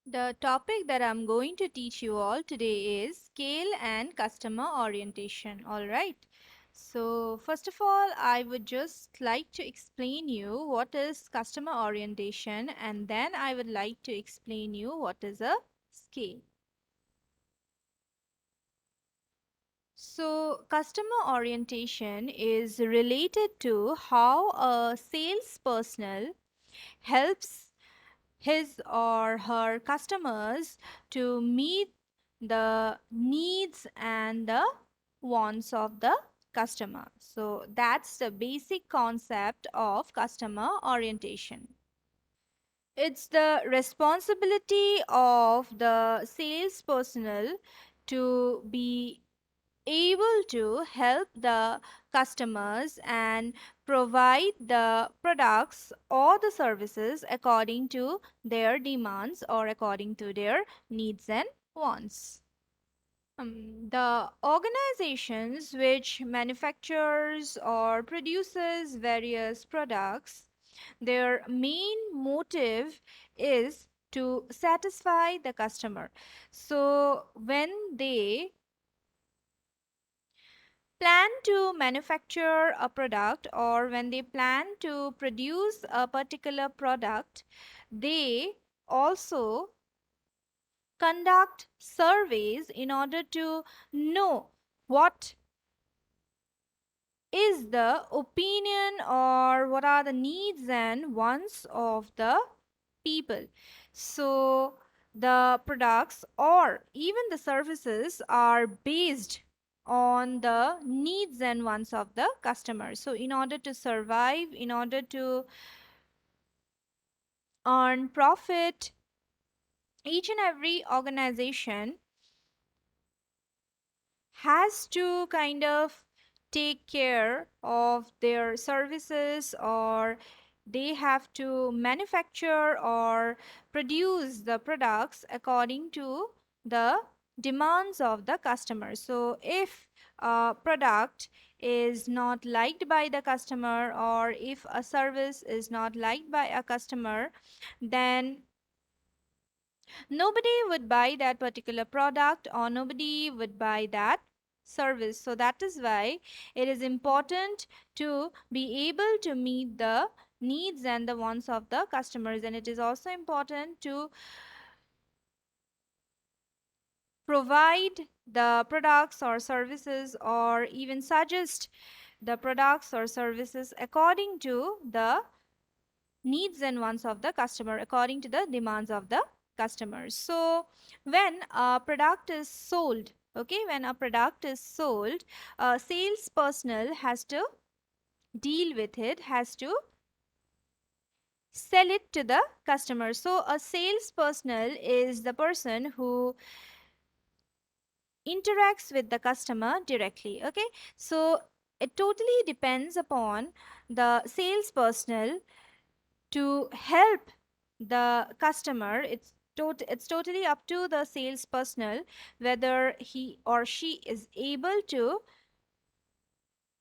The topic that I'm going to teach you all today is scale and customer orientation. All right. So, first of all, I would just like to explain you what is customer orientation, and then I would like to explain you what is a scale. So, customer orientation is related to how a sales personnel helps his or her customers to meet the needs and the wants of the customer. So that's the basic concept of customer orientation. It's the responsibility of the sales personnel to be able to help the customers and provide the products or the services according to their demands or according to their needs and wants. The organizations which manufactures or produces various products, their main motive is to satisfy the customer. So when they plan to manufacture a product or when they plan to produce a particular product, they also conduct surveys in order to know what is the opinion or what are the needs and wants of the people. So the products or even the services are based on the needs and wants of the customer. So in order to survive, in order to earn profit, each and every organization has to kind of take care of their services, or they have to manufacture or produce the products according to the demands of the customer. So if a product is not liked by the customer or if a service is not liked by a customer, then nobody would buy that particular product or nobody would buy that service. So that is why it is important to be able to meet the needs and the wants of the customers, and it is also important to provide the products or services or even suggest the products or services according to the needs and wants of the customer, according to the demands of the customers. So when a product is sold, okay, when a product is sold, a sales personnel has to deal with it, has to sell it to the customer. So a sales personnel is the person who interacts with the customer directly. Okay, so it totally depends upon the sales personnel to help the customer. It's totally up to the sales personnel whether he or she is able to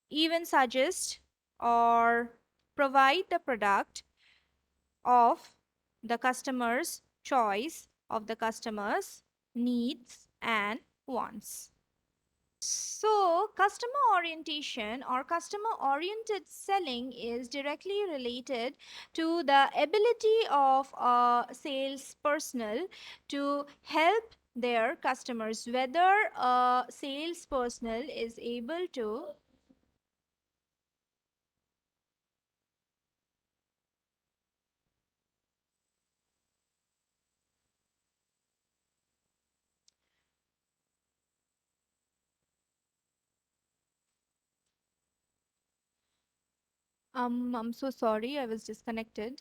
even suggest or provide the product of the customer's choice, of the customer's needs and wants. So, customer orientation or customer oriented selling is directly related to the ability of a sales personnel to help their customers. Whether a sales personnel is able to I'm so sorry, I was disconnected.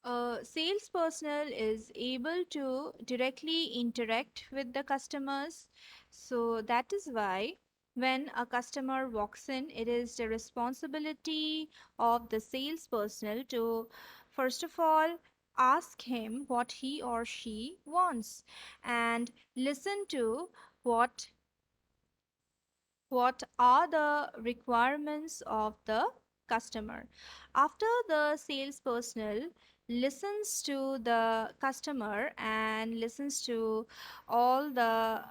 A sales personnel is able to directly interact with the customers. So that is why when a customer walks in, it is the responsibility of the sales personnel to, first of all, ask him what he or she wants and listen to what what are the requirements of the customer. After the sales personnel listens to the customer and listens to all the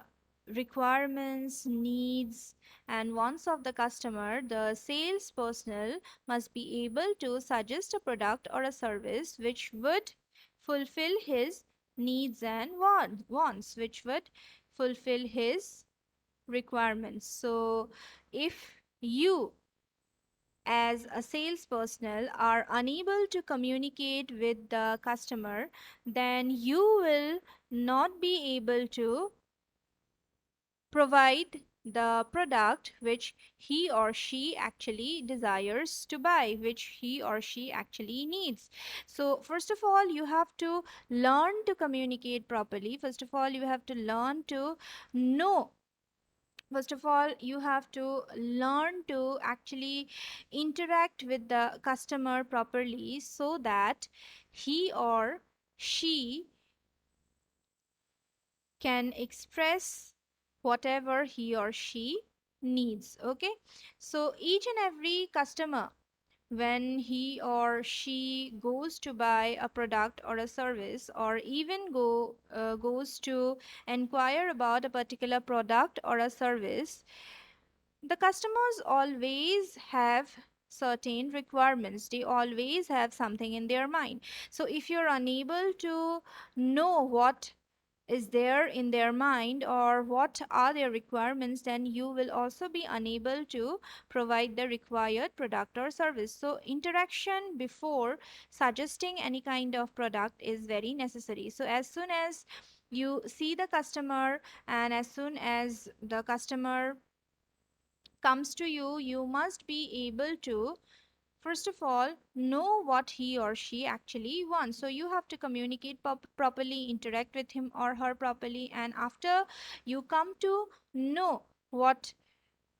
requirements, needs, and wants of the customer, the sales personnel must be able to suggest a product or a service which would fulfill his needs and wants, which would fulfill his requirements. So, if you as a sales personnel are unable to communicate with the customer, then you will not be able to provide the product which he or she actually desires to buy, which he or she actually needs. So first of all, you have to learn to communicate properly. First of all, you have to learn to know. First of all, you have to learn to actually interact with the customer properly so that he or she can express whatever he or she needs. Okay, so each and every customer, when he or she goes to buy a product or a service, or even goes to inquire about a particular product or a service, the customers always have certain requirements. They always have something in their mind. So if you're unable to know what is there in their mind or what are their requirements, then you will also be unable to provide the required product or service. So interaction before suggesting any kind of product is very necessary. So as soon as you see the customer and as soon as the customer comes to you, you must be able to first of all know what he or she actually wants. So you have to communicate properly, interact with him or her properly, and after you come to know what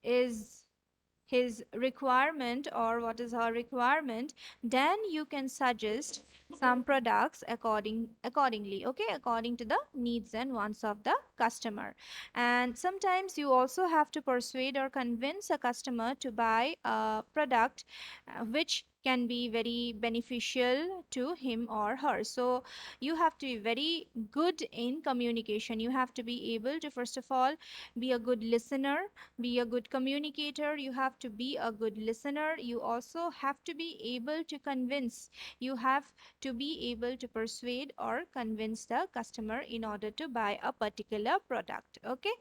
is his requirement or what is her requirement, then you can suggest some products accordingly, okay, according to the needs and wants of the customer. And sometimes you also have to persuade or convince a customer to buy a product which can be very beneficial to him or her. So you have to be very good in communication. You have to be able to first of all be a good listener, be a good communicator. You have to be a good listener. You also have to be able to convince. You have to be able to persuade or convince the customer in order to buy a particular product. Okay.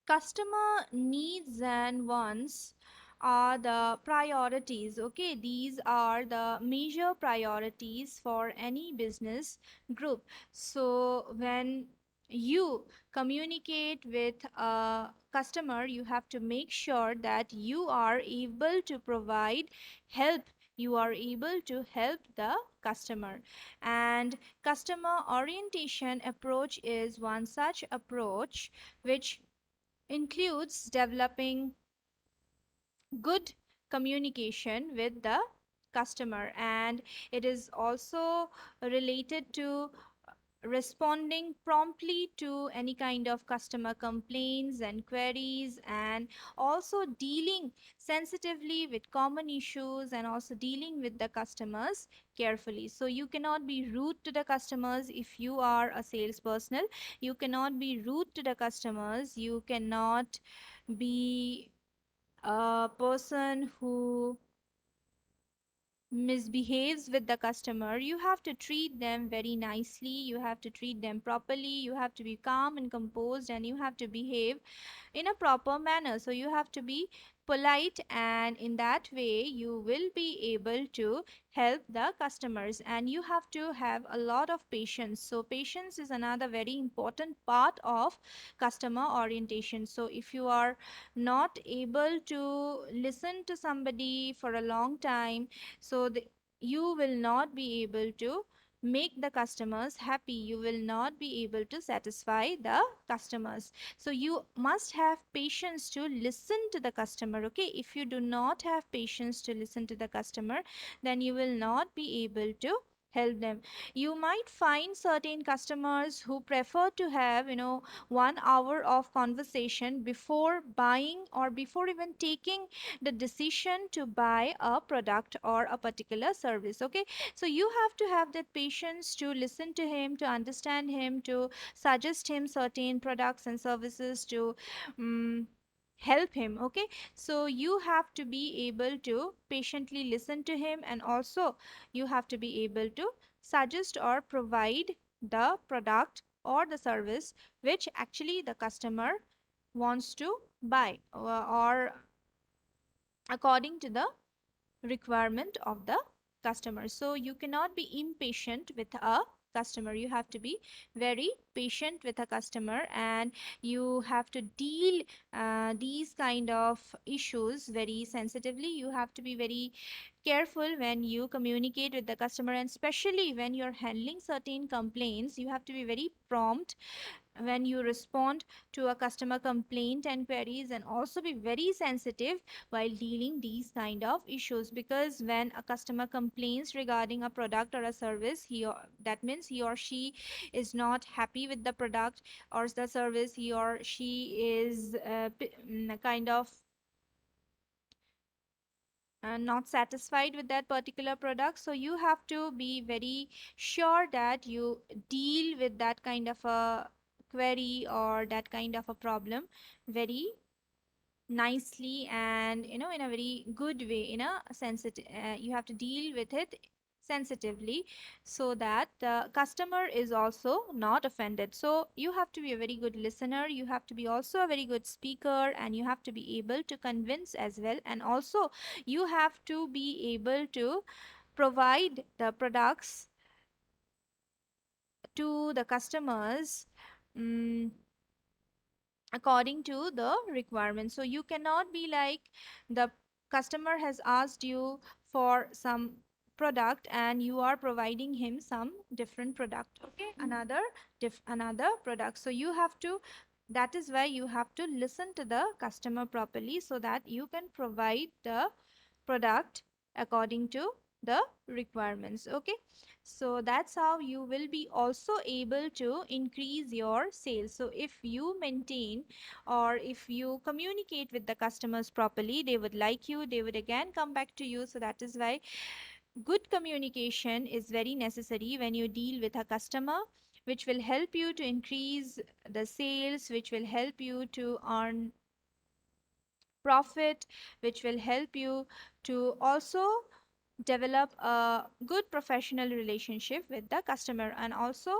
Customer needs and wants are the priorities. Okay, these are the major priorities for any business group. So when you communicate with a customer, you have to make sure that you are able to provide help, you are able to help the customer. And customer orientation approach is one such approach which includes developing good communication with the customer, and it is also related to responding promptly to any kind of customer complaints and queries, and also dealing sensitively with common issues, and also dealing with the customers carefully. So you cannot be rude to the customers if you are a sales personnel. You cannot be rude to the customers. You cannot be a person who misbehaves with the customer. You have to treat them very nicely, you have to treat them properly, you have to be calm and composed, and you have to behave in a proper manner. So you have to be polite, and in that way you will be able to help the customers. And you have to have a lot of patience. So patience is another very important part of customer orientation. So if you are not able to listen to somebody for a long time, so you will not be able to make the customers happy, you will not be able to satisfy the customers. So you must have patience to listen to the customer. Okay, if you do not have patience to listen to the customer, then you will not be able to help them. You might find certain customers who prefer to have 1 hour of conversation before buying or before even taking the decision to buy a product or a particular service. Okay, so you have to have that patience to listen to him, to understand him, to suggest him certain products and services, to um, help him. Okay, so you have to be able to patiently listen to him, and also you have to be able to suggest or provide the product or the service which actually the customer wants to buy, or according to the requirement of the customer. So you cannot be impatient with a customer. You have to be very patient with a customer, and you have to deal these kind of issues very sensitively. You have to be very careful when you communicate with the customer, and especially when you're handling certain complaints, you have to be very prompt when you respond to a customer complaint and queries, and also be very sensitive while dealing these kind of issues, because when a customer complains regarding a product or a service, that means he or she is not happy with the product or the service. He or she is kind of not satisfied with that particular product. So you have to be very sure that you deal with that kind of a query or that kind of a problem very nicely, and in a very good way, in a sensitive, you have to deal with it sensitively, so that the customer is also not offended. So you have to be a very good listener, you have to be also a very good speaker, and you have to be able to convince as well, and also you have to be able to provide the products to the customers, mm, according to the requirement. So you cannot be like, the customer has asked you for some product and you are providing him some different product. Okay, another product. So you have to, that is why you have to listen to the customer properly, so that you can provide the product according to the requirements. Okay, so that's how you will be also able to increase your sales. So if you maintain, or if you communicate with the customers properly, they would like you, they would again come back to you. So that is why good communication is very necessary when you deal with a customer, which will help you to increase the sales, which will help you to earn profit, which will help you to also develop a good professional relationship with the customer, and also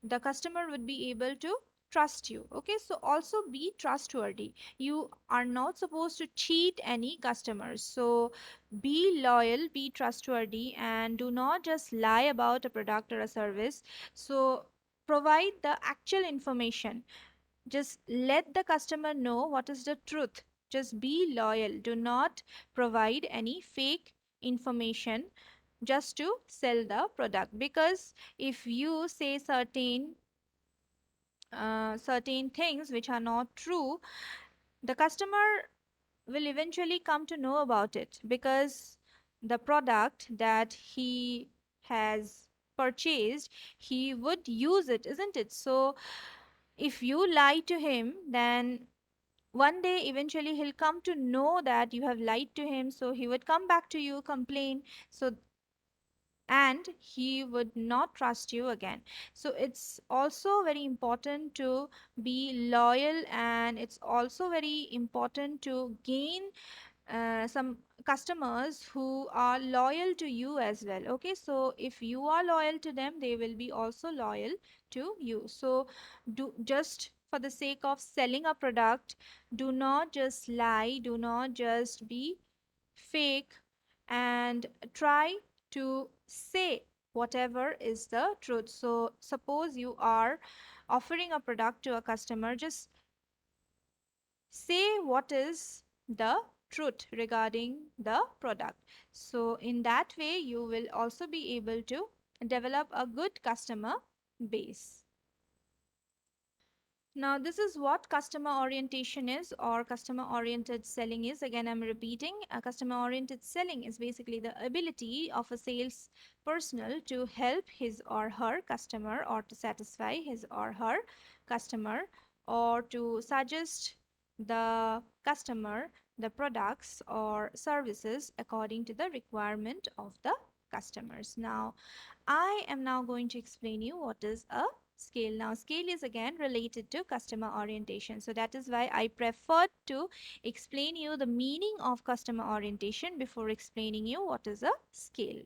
the customer would be able to trust you. Okay, so also be trustworthy. You are not supposed to cheat any customers. So be loyal, be trustworthy, and do not just lie about a product or a service. So provide the actual information. Just let the customer know what is the truth. Just be loyal. Do not provide any fake information just to sell the product, because if you say certain things which are not true, the customer will eventually come to know about it, because the product that he has purchased, he would use it, isn't it? So if you lie to him, then one day eventually he'll come to know that you have lied to him, so he would come back to you, complain. So, and he would not trust you again. So it's also very important to be loyal, and it's also very important to gain some customers who are loyal to you as well. Okay, so if you are loyal to them, they will be also loyal to you. So do, just for the sake of selling a product, do not just lie, do not just be fake, and try to say whatever is the truth. So suppose you are offering a product to a customer, just say what is the truth regarding the product. So in that way you will also be able to develop a good customer base. Now, this is what customer orientation is, or customer oriented selling is. Again, I'm repeating, customer oriented selling is basically the ability of a sales personnel to help his or her customer, or to satisfy his or her customer, or to suggest the customer the products or services according to the requirement of the customers. Now, I am now going to explain you what is a scale. Now, scale is again related to customer orientation. So that is why I prefer to explain you the meaning of customer orientation before explaining you what is a scale.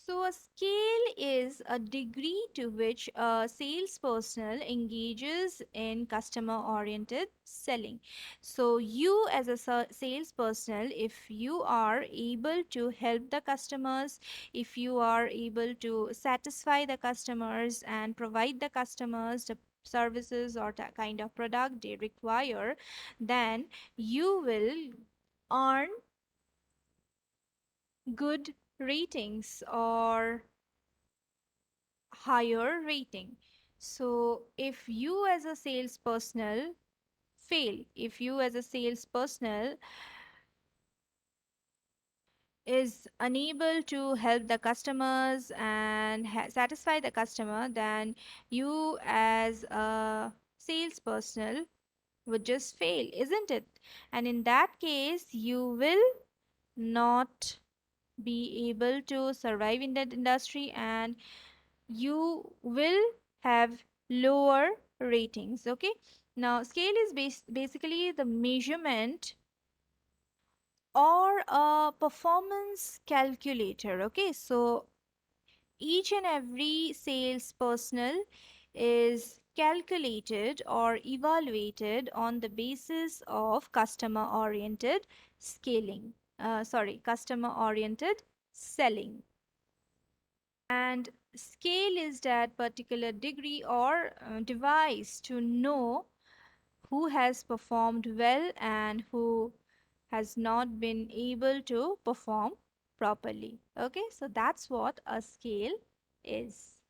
So, a scale is a degree to which a sales personnel engages in customer oriented selling. So, you as a sales personnel, if you are able to help the customers, if you are able to satisfy the customers and provide the customers the services or the kind of product they require, then you will earn good ratings or higher rating. So if you as a sales personnel fail, if you as a sales personnel is unable to help the customers and satisfy the customer, then you as a sales personnel would just fail, isn't it? And in that case, you will not be able to survive in that industry, and you will have lower ratings. Okay, now scale is basically the measurement or a performance calculator. Okay, so each and every sales personnel is calculated or evaluated on the basis of customer oriented scaling, customer oriented selling. And scale is that particular degree or device to know who has performed well and who has not been able to perform properly. Okay, so that's what a scale is.